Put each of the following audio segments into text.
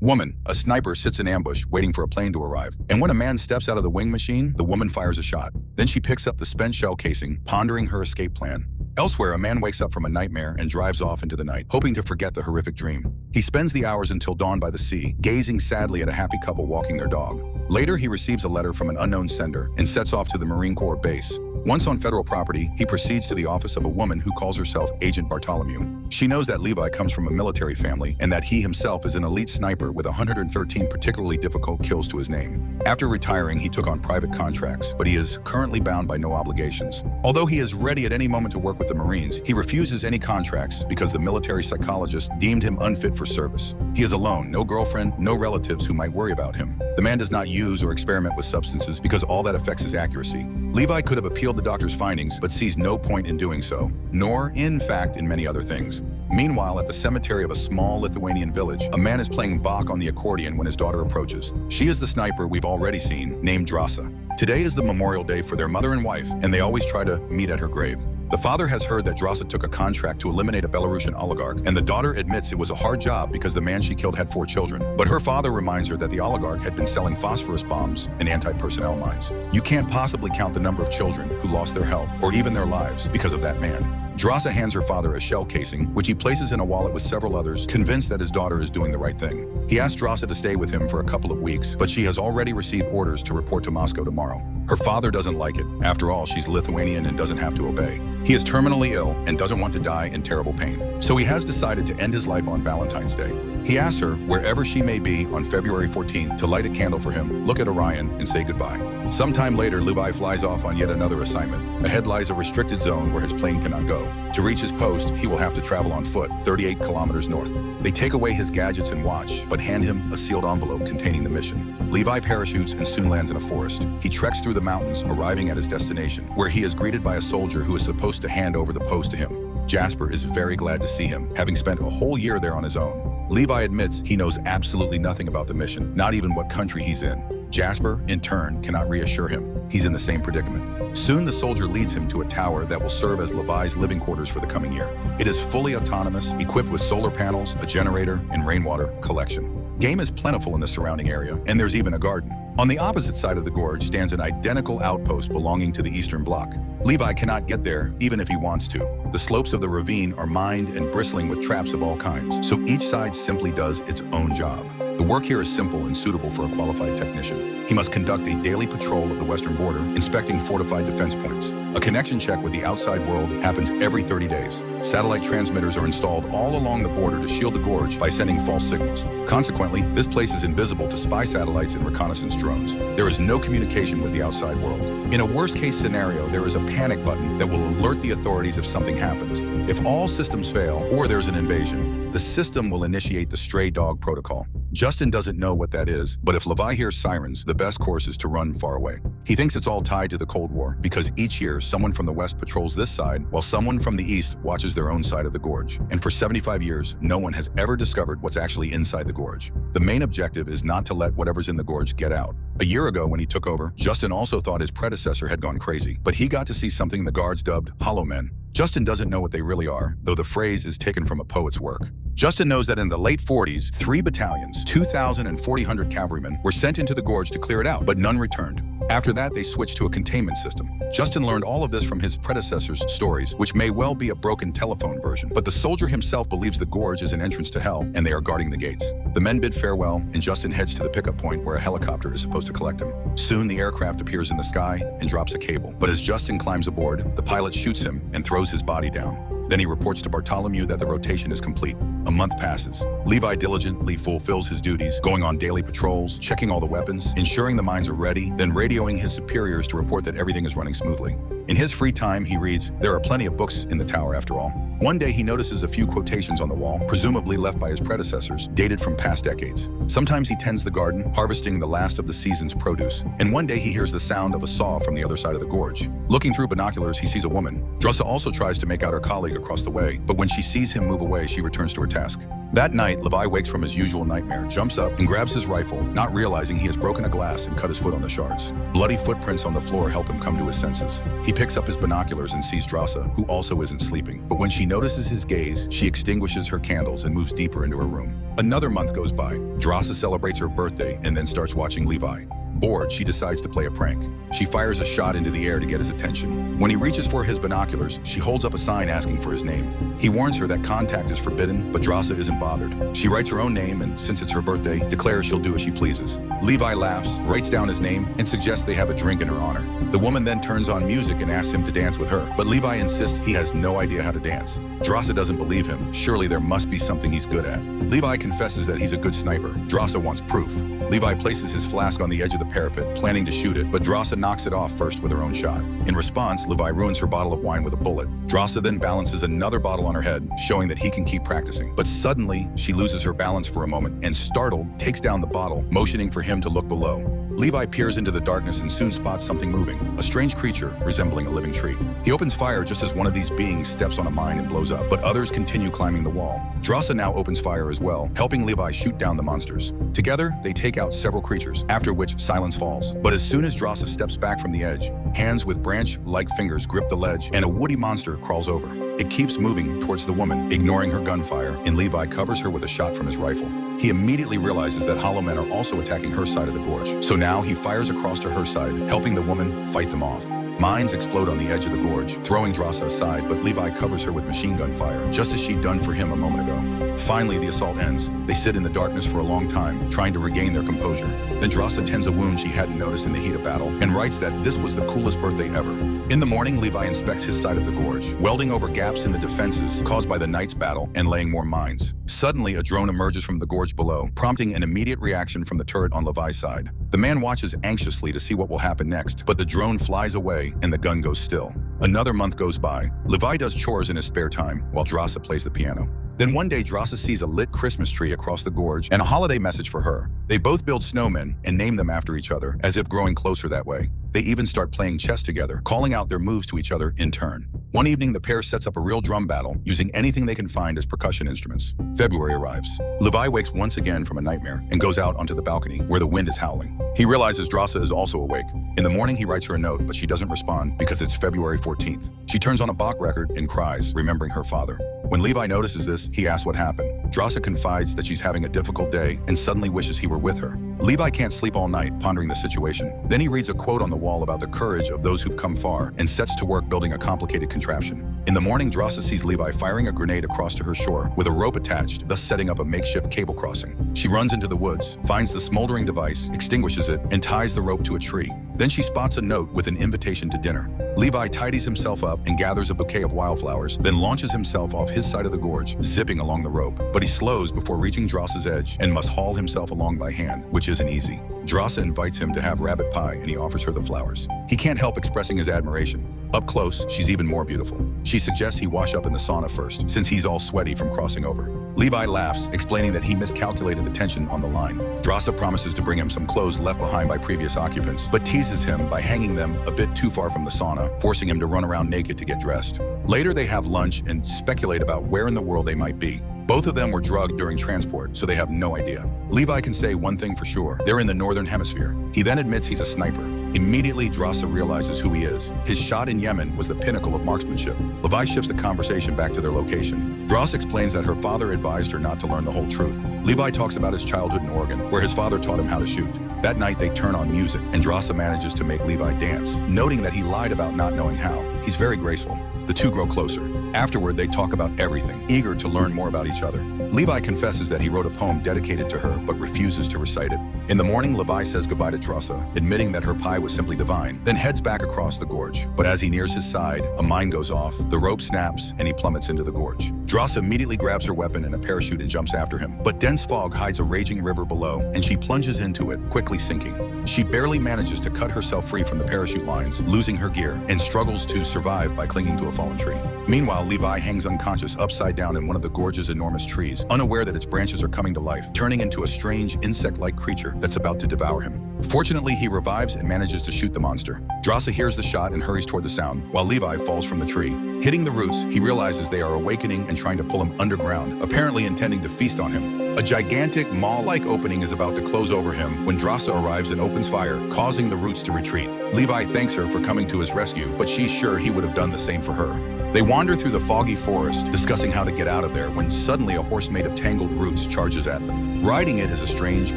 Woman, a sniper sits in ambush, waiting for a plane to arrive. And when a man steps out of the wing machine, the woman fires a shot. Then she picks up the spent shell casing, pondering her escape plan. Elsewhere, a man wakes up from a nightmare and drives off into the night, hoping to forget the horrific dream. He spends the hours until dawn by the sea, gazing sadly at a happy couple walking their dog. Later, he receives a letter from an unknown sender and sets off to the Marine Corps base. Once on federal property, he proceeds to the office of a woman who calls herself Agent Bartholomew. She knows that Levi comes from a military family and that he himself is an elite sniper with 113 particularly difficult kills to his name. After retiring, he took on private contracts, but he is currently bound by no obligations. Although he is ready at any moment to work with the Marines, he refuses any contracts because the military psychologist deemed him unfit for service. He is alone, no girlfriend, no relatives who might worry about him. The man does not use or experiment with substances because all that affects his accuracy. Levi could have appealed the doctor's findings, but sees no point in doing so, nor, in fact, in many other things. Meanwhile, at the cemetery of a small Lithuanian village, a man is playing Bach on the accordion when his daughter approaches. She is the sniper we've already seen, named Drasa. Today is the memorial day for their mother and wife, and they always try to meet at her grave. The father has heard that Drasa took a contract to eliminate a Belarusian oligarch, and the daughter admits it was a hard job because the man she killed had 4 children. But her father reminds her that the oligarch had been selling phosphorus bombs and anti-personnel mines. You can't possibly count the number of children who lost their health or even their lives because of that man. Drasa hands her father a shell casing, which he places in a wallet with several others, convinced that his daughter is doing the right thing. He asks Drasa to stay with him for a couple of weeks, but she has already received orders to report to Moscow tomorrow. Her father doesn't like it. After all, she's Lithuanian and doesn't have to obey. He is terminally ill and doesn't want to die in terrible pain. So he has decided to end his life on Valentine's Day. He asks her, wherever she may be on February 14th, to light a candle for him, look at Orion, and say goodbye. Sometime later, Levi flies off on yet another assignment. Ahead lies a restricted zone where his plane cannot go. To reach his post, he will have to travel on foot, 38 kilometers north. They take away his gadgets and watch, but hand him a sealed envelope containing the mission. Levi parachutes and soon lands in a forest. He treks through the mountains, arriving at his destination, where he is greeted by a soldier who is supposed to hand over the post to him. Jasper is very glad to see him, having spent a whole year there on his own. Levi admits he knows absolutely nothing about the mission, not even what country he's in. Jasper, in turn, cannot reassure him. He's in the same predicament. Soon the soldier leads him to a tower that will serve as Levi's living quarters for the coming year. It is fully autonomous, equipped with solar panels, a generator, and rainwater collection. Game is plentiful in the surrounding area, and there's even a garden. On the opposite side of the gorge stands an identical outpost belonging to the Eastern Bloc. Levi cannot get there, even if he wants to. The slopes of the ravine are mined and bristling with traps of all kinds, so each side simply does its own job. The work here is simple and suitable for a qualified technician. He must conduct a daily patrol of the western border, inspecting fortified defense points. A connection check with the outside world happens every 30 days. Satellite transmitters are installed all along the border to shield the gorge by sending false signals. Consequently, this place is invisible to spy satellites and reconnaissance drones. There is no communication with the outside world. In a worst-case scenario, there is a panic button that will alert the authorities if something happens. If all systems fail or there's an invasion, the system will initiate the stray dog protocol. Justin doesn't know what that is, but if Levi hears sirens, the best course is to run far away. He thinks it's all tied to the Cold War, because each year someone from the west patrols this side, while someone from the east watches their own side of the gorge. And for 75 years, no one has ever discovered what's actually inside the gorge. The main objective is not to let whatever's in the gorge get out. A year ago, when he took over, Justin also thought his predecessor had gone crazy, but he got to see something the guards dubbed Hollow Men. Justin doesn't know what they really are, though the phrase is taken from a poet's work. Justin knows that in the late 40s, 3 battalions, 2,000 and 400 cavalrymen were sent into the gorge to clear it out, but none returned. After that, they switched to a containment system. Justin learned all of this from his predecessor's stories, which may well be a broken telephone version, but the soldier himself believes the gorge is an entrance to hell, and they are guarding the gates. The men bid farewell, and Justin heads to the pickup point where a helicopter is supposed to collect him. Soon, the aircraft appears in the sky and drops a cable. But as Justin climbs aboard, the pilot shoots him and throws his body down. Then he reports to Bartholomew that the rotation is complete. A month passes. Levi diligently fulfills his duties, going on daily patrols, checking all the weapons, ensuring the mines are ready, then radioing his superiors to report that everything is running smoothly. In his free time, he reads, "There are plenty of books in the tower after all." One day he notices a few quotations on the wall, presumably left by his predecessors, dated from past decades. Sometimes he tends the garden, harvesting the last of the season's produce. And one day he hears the sound of a saw from the other side of the gorge. Looking through binoculars, he sees a woman. Drasa also tries to make out her colleague across the way, but when she sees him move away, she returns to her task. That night, Levi wakes from his usual nightmare, jumps up, and grabs his rifle, not realizing he has broken a glass and cut his foot on the shards. Bloody footprints on the floor help him come to his senses. He picks up his binoculars and sees Drasa, who also isn't sleeping. But when she notices his gaze, she extinguishes her candles and moves deeper into her room. Another month goes by. Drasa Drasa celebrates her birthday and then starts watching Levi. Bored, she decides to play a prank. She fires a shot into the air to get his attention. When he reaches for his binoculars, she holds up a sign asking for his name. He warns her that contact is forbidden, but Drasa isn't bothered. She writes her own name and, since it's her birthday, declares she'll do as she pleases. Levi laughs, writes down his name, and suggests they have a drink in her honor. The woman then turns on music and asks him to dance with her, but Levi insists he has no idea how to dance. Drasa doesn't believe him. Surely there must be something he's good at. Levi confesses that he's a good sniper. Drasa wants proof. Levi places his flask on the edge of the parapet, planning to shoot it, but Drasa knocks it off first with her own shot. In response, Levi ruins her bottle of wine with a bullet. Drasa then balances another bottle on her head, showing that he can keep practicing. But suddenly, she loses her balance for a moment and, startled, takes down the bottle, motioning for him to look below. Levi peers into the darkness and soon spots something moving, a strange creature resembling a living tree. He opens fire just as one of these beings steps on a mine and blows up, but others continue climbing the wall. Drasa now opens fire as well, helping Levi shoot down the monsters. Together, they take out several creatures, after which silence falls. But as soon as Drasa steps back from the edge, hands with branch-like fingers grip the ledge, and a woody monster crawls over. It keeps moving towards the woman, ignoring her gunfire, and Levi covers her with a shot from his rifle. He immediately realizes that hollow men are also attacking her side of the gorge. So now he fires across to her side, helping the woman fight them off. Mines explode on the edge of the gorge, throwing Drasa aside, but Levi covers her with machine gun fire, just as she'd done for him a moment ago. Finally, the assault ends. They sit in the darkness for a long time, trying to regain their composure. Then Drasa tends a wound she hadn't noticed in the heat of battle, and writes that this was the coolest birthday ever. In the morning, Levi inspects his side of the gorge, welding over gaps in the defenses caused by the night's battle and laying more mines. Suddenly, a drone emerges from the gorge below, prompting an immediate reaction from the turret on Levi's side. The man watches anxiously to see what will happen next, but the drone flies away and the gun goes still. Another month goes by. Levi does chores in his spare time, while Drasa plays the piano. Then one day, Drasa sees a lit Christmas tree across the gorge and a holiday message for her. They both build snowmen and name them after each other, as if growing closer that way. They even start playing chess together, calling out their moves to each other in turn. One evening, the pair sets up a real drum battle, using anything they can find as percussion instruments. February arrives. Levi wakes once again from a nightmare and goes out onto the balcony, where the wind is howling. He realizes Drasa is also awake. In the morning, he writes her a note, but she doesn't respond because it's February 14th. She turns on a Bach record and cries, remembering her father. When Levi notices this, he asks what happened. Drasa confides that she's having a difficult day and suddenly wishes he were with her. Levi can't sleep all night, pondering the situation. Then he reads a quote on the wall about the courage of those who've come far and sets to work building a complicated contraption. In the morning, Drasa sees Levi firing a grenade across to her shore with a rope attached, thus setting up a makeshift cable crossing. She runs into the woods, finds the smoldering device, extinguishes it, and ties the rope to a tree. Then she spots a note with an invitation to dinner. Levi tidies himself up and gathers a bouquet of wildflowers, then launches himself off his side of the gorge, zipping along the rope. But he slows before reaching Drasa's edge and must haul himself along by hand, which isn't easy. Drasa invites him to have rabbit pie and he offers her the flowers. He can't help expressing his admiration. Up close, she's even more beautiful. She suggests he wash up in the sauna first, since he's all sweaty from crossing over. Levi laughs, explaining that he miscalculated the tension on the line. Drasa promises to bring him some clothes left behind by previous occupants, but teases him by hanging them a bit too far from the sauna, forcing him to run around naked to get dressed. Later, they have lunch and speculate about where in the world they might be. Both of them were drugged during transport, so they have no idea. Levi can say one thing for sure: they're in the northern hemisphere. He then admits he's a sniper. Immediately, Drasa realizes who he is. His shot in Yemen was the pinnacle of marksmanship. Levi shifts the conversation back to their location. Drasa explains that her father advised her not to learn the whole truth. Levi talks about his childhood in Oregon, where his father taught him how to shoot. That night, they turn on music, and Drasa manages to make Levi dance, noting that he lied about not knowing how. He's very graceful. The two grow closer. Afterward, they talk about everything, eager to learn more about each other. Levi confesses that he wrote a poem dedicated to her, but refuses to recite it. In the morning, Levi says goodbye to Drasa, admitting that her pie was simply divine, then heads back across the gorge. But as he nears his side, a mine goes off, the rope snaps, and he plummets into the gorge. Drasa immediately grabs her weapon and a parachute and jumps after him. But dense fog hides a raging river below, and she plunges into it, quickly sinking. She barely manages to cut herself free from the parachute lines, losing her gear, and struggles to survive by clinging to a fallen tree. Meanwhile, Levi hangs unconscious upside down in one of the gorge's enormous trees, unaware that its branches are coming to life, turning into a strange insect-like creature that's about to devour him. Fortunately, he revives and manages to shoot the monster. Drasa hears the shot and hurries toward the sound, while Levi falls from the tree. Hitting the roots, he realizes they are awakening and trying to pull him underground, apparently intending to feast on him. A gigantic, maw-like opening is about to close over him when Drasa arrives and opens fire, causing the roots to retreat. Levi thanks her for coming to his rescue, but she's sure he would have done the same for her. They wander through the foggy forest, discussing how to get out of there, when suddenly a horse made of tangled roots charges at them. Riding it is a strange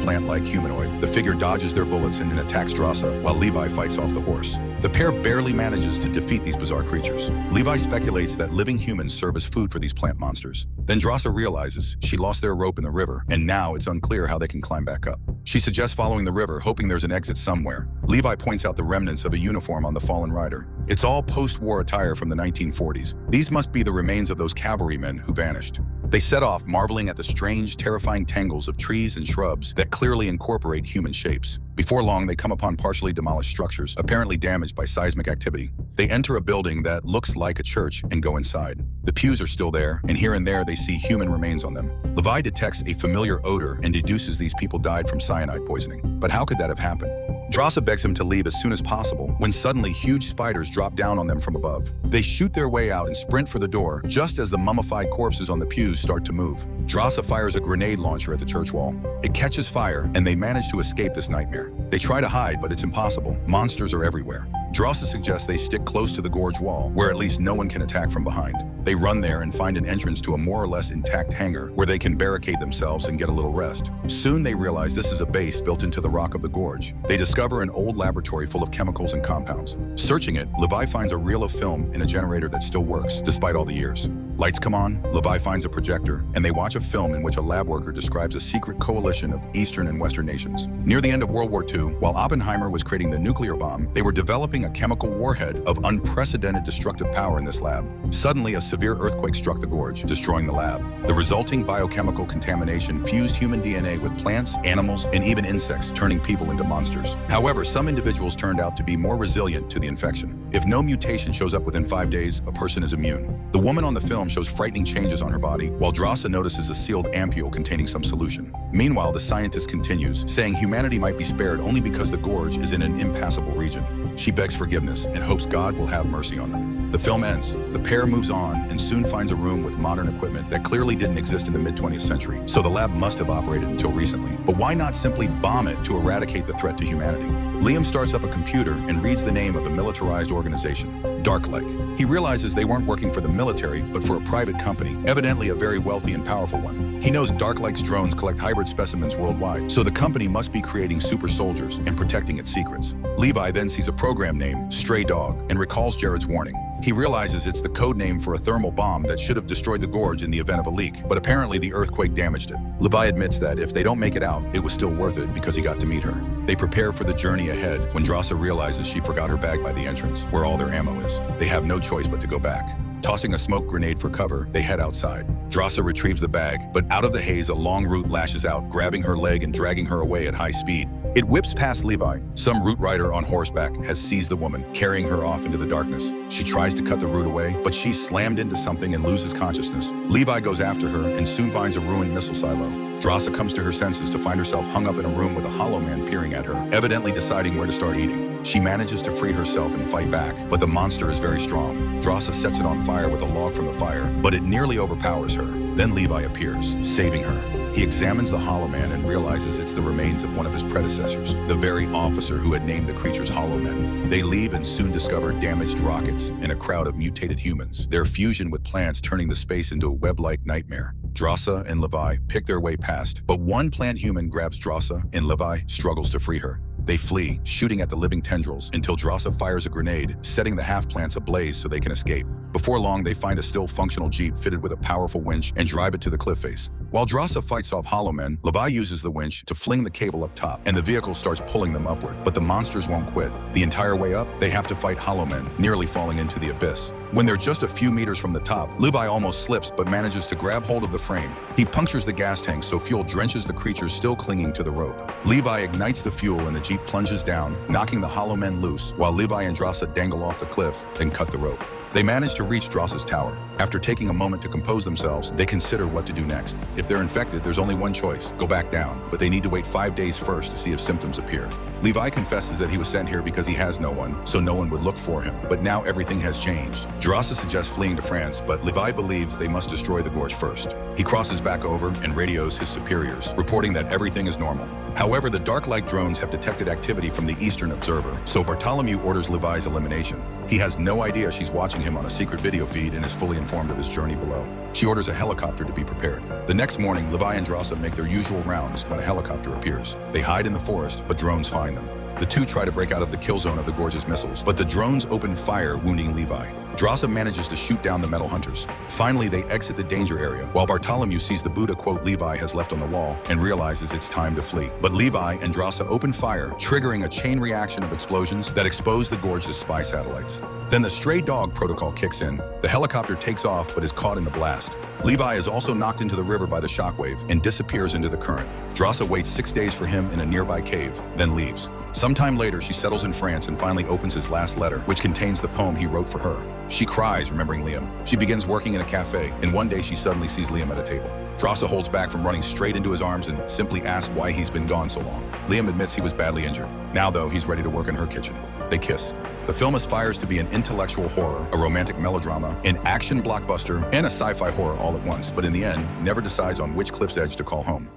plant-like humanoid. The figure dodges their bullets and then attacks Drasa, while Levi fights off the horse. The pair barely manages to defeat these bizarre creatures. Levi speculates that living humans serve as food for these plant monsters. Then Drasa realizes she lost their rope in the river, and now it's unclear how they can climb back up. She suggests following the river, hoping there's an exit somewhere. Levi points out the remnants of a uniform on the fallen rider. It's all post-war attire from the 1940s. These must be the remains of those cavalrymen who vanished. They set off, marveling at the strange, terrifying tangles of trees and shrubs that clearly incorporate human shapes. Before long, they come upon partially demolished structures, apparently damaged by seismic activity. They enter a building that looks like a church and go inside. The pews are still there, and here and there they see human remains on them. Levi detects a familiar odor and deduces these people died from cyanide poisoning. But how could that have happened? Drasa begs him to leave as soon as possible, when suddenly huge spiders drop down on them from above. They shoot their way out and sprint for the door, just as the mummified corpses on the pews start to move. Drasa fires a grenade launcher at the church wall. It catches fire, and they manage to escape this nightmare. They try to hide, but it's impossible. Monsters are everywhere. Drasa suggests they stick close to the gorge wall, where at least no one can attack from behind. They run there and find an entrance to a more or less intact hangar, where they can barricade themselves and get a little rest. Soon they realize this is a base built into the rock of the gorge. They discover an old laboratory full of chemicals and compounds. Searching it, Levi finds a reel of film in a generator that still works, despite all the years. Lights come on, Levi finds a projector, and they watch a film in which a lab worker describes a secret coalition of Eastern and Western nations. Near the end of World War II, while Oppenheimer was creating the nuclear bomb, they were developing a chemical warhead of unprecedented destructive power in this lab. Suddenly, a severe earthquake struck the gorge, destroying the lab. The resulting biochemical contamination fused human DNA with plants, animals, and even insects, turning people into monsters. However, some individuals turned out to be more resilient to the infection. If no mutation shows up within 5 days, a person is immune. The woman on the film shows frightening changes on her body, while Drasa notices a sealed ampule containing some solution. Meanwhile, the scientist continues, saying humanity might be spared only because the gorge is in an impassable region. She begs forgiveness and hopes God will have mercy on them. The film ends. The pair moves on and soon finds a room with modern equipment that clearly didn't exist in the mid-20th century, so the lab must have operated until recently. But why not simply bomb it to eradicate the threat to humanity? Liam starts up a computer and reads the name of a militarized organization, Darklake. He realizes they weren't working for the military, but for a private company, evidently a very wealthy and powerful one. He knows Darklake's drones collect hybrid specimens worldwide, so the company must be creating super soldiers and protecting its secrets. Levi then sees a program named Stray Dog and recalls Jared's warning. He realizes it's the code name for a thermal bomb that should have destroyed the gorge in the event of a leak, but apparently the earthquake damaged it. Levi admits that if they don't make it out, it was still worth it because he got to meet her. They prepare for the journey ahead when Drasa realizes she forgot her bag by the entrance, where all their ammo is. They have no choice but to go back. Tossing a smoke grenade for cover, they head outside. Drasa retrieves the bag, but out of the haze, a long root lashes out, grabbing her leg and dragging her away at high speed. It whips past Levi. Some root rider on horseback has seized the woman, carrying her off into the darkness. She tries to cut the root away, but she's slammed into something and loses consciousness. Levi goes after her and soon finds a ruined missile silo. Drasa comes to her senses to find herself hung up in a room with a hollow man peering at her, evidently deciding where to start eating. She manages to free herself and fight back, but the monster is very strong. Drasa sets it on fire with a log from the fire, but it nearly overpowers her. Then Levi appears, saving her. He examines the Hollow Man and realizes it's the remains of one of his predecessors, the very officer who had named the creatures Hollow Men. They leave and soon discover damaged rockets and a crowd of mutated humans, their fusion with plants turning the space into a web-like nightmare. Drasa and Levi pick their way past, but one plant human grabs Drasa and Levi struggles to free her. They flee, shooting at the living tendrils, until Drasa fires a grenade, setting the half-plants ablaze so they can escape. Before long, they find a still functional jeep fitted with a powerful winch and drive it to the cliff face. While Drasa fights off Hollow Men, Levi uses the winch to fling the cable up top, and the vehicle starts pulling them upward. But the monsters won't quit. The entire way up, they have to fight Hollow Men, nearly falling into the abyss. When they're just a few meters from the top, Levi almost slips but manages to grab hold of the frame. He punctures the gas tank so fuel drenches the creatures still clinging to the rope. Levi ignites the fuel and the jeep plunges down, knocking the Hollow Men loose, while Levi and Drasa dangle off the cliff, then cut the rope. They manage to reach Drasa's tower. After taking a moment to compose themselves, they consider what to do next. If they're infected, there's only one choice: go back down. But they need to wait 5 days first to see if symptoms appear. Levi confesses that he was sent here because he has no one, so no one would look for him. But now everything has changed. Drasa suggests fleeing to France, but Levi believes they must destroy the gorge first. He crosses back over and radios his superiors, reporting that everything is normal. However, the Dark Light drones have detected activity from the Eastern Observer, so Bartholomew orders Levi's elimination. He has no idea she's watching him on a secret video feed and is fully informed of his journey below. She orders a helicopter to be prepared. The next morning, Levi and Drasa make their usual rounds when a helicopter appears. They hide in the forest, but drones find them. The two try to break out of the kill zone of the Gorge's missiles, but the drones open fire, wounding Levi. Drasa manages to shoot down the metal hunters. Finally, they exit the danger area, while Bartholomew sees the Buddha quote Levi has left on the wall and realizes it's time to flee. But Levi and Drasa open fire, triggering a chain reaction of explosions that expose the Gorge's spy satellites. Then the stray dog protocol kicks in. The helicopter takes off but is caught in the blast. Levi is also knocked into the river by the shockwave and disappears into the current. Drasa waits 6 days for him in a nearby cave, then leaves. Sometime later, she settles in France and finally opens his last letter, which contains the poem he wrote for her. She cries, remembering Liam. She begins working in a cafe, and one day she suddenly sees Liam at a table. Drasa holds back from running straight into his arms and simply asks why he's been gone so long. Liam admits he was badly injured. Now, though, he's ready to work in her kitchen. They kiss. The film aspires to be an intellectual horror, a romantic melodrama, an action blockbuster, and a sci-fi horror all at once, but in the end, never decides on which cliff's edge to call home.